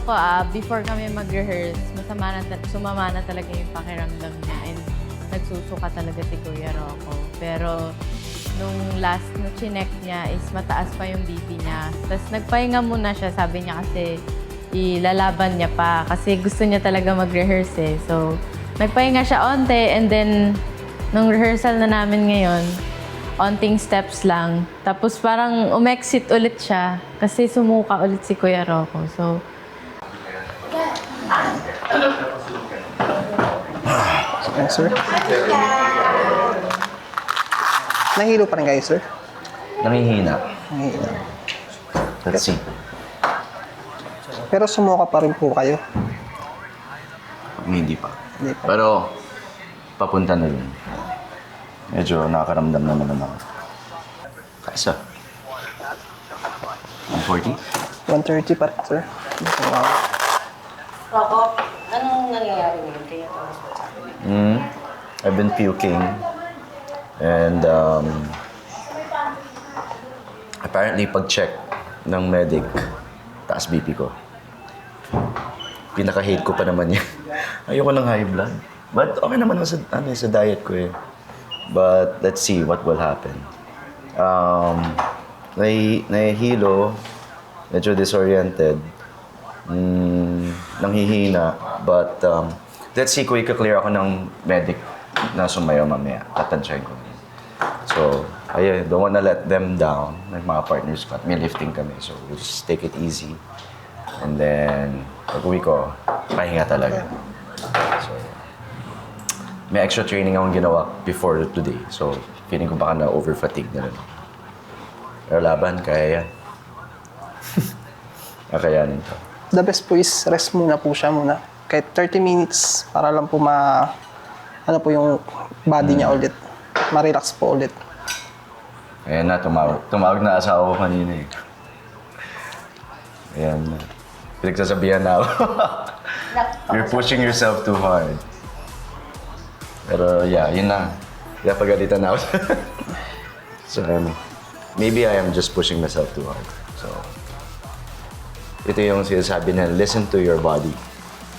ko, before kami mag-rehearse, sumama na talaga yung pakiramdam niya and nagsusuka talaga si Kuya Rocco. Pero nung last na chinek niya is mataas pa yung BP niya. Tapos nagpahinga muna siya, sabi niya kasi ilalaban niya pa kasi gusto niya talaga mag-rehearse eh. So, nagpahinga siya onte and then nung rehearsal na namin ngayon, onting steps lang. Tapos parang umexit ulit siya kasi sumuka ulit si Kuya Rocco. So, Okay, sir. Nahilo pa rin kayo, sir? Nangihina. Nahilo. Let's see. Pero sumuka pa rin po kayo. Hindi pa. Hindi pa. Pero, papunta na rin. Medyo nakakaramdam na naman ako. Kaisa? 140? 130 pa rin, sir. Wow. Rocco, anong nangyayari ngayon kaya ito mas masabi? I've been puking. And, apparently, pag-check ng medic, taas BP ko. Pinaka-hate ko pa naman yan. Ayoko ng high blood. But okay naman sa diet ko eh. But let's see what will happen. Nahihilo, medyo disoriented, nanghihina, but let's see kung i-clear ako ng medic na sumayo mamaya. Tatansyahin ko. So, ayun, don't wanna let them down. May mga partners ko at may lifting kami. So, we'll just take it easy. And then, pag-uwi ko, pahinga talaga. So, may extra training akong ginawa before today. So, feeling ko baka na-over-fatigue na rin. Pero laban, kaya yan. Kakayanin to. The best po is rest muna po siya muna. Kahit 30 minutes para lang po ano po yung body niya ulit. Ma-relax po ulit. Ayan na, tumawag na asawa ko kanina eh. Ayan na. Pinagsasabihan na ako. You're pushing yourself too hard. Pero yeah, yun na. Kaya pagalitan na ako. So, maybe I am just pushing myself too hard. So, ito yung sinasabi na listen to your body.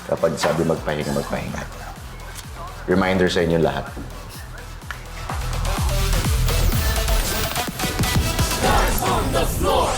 Kapag sabi magpahinga, magpahinga. Reminder sa inyo lahat. On the floor.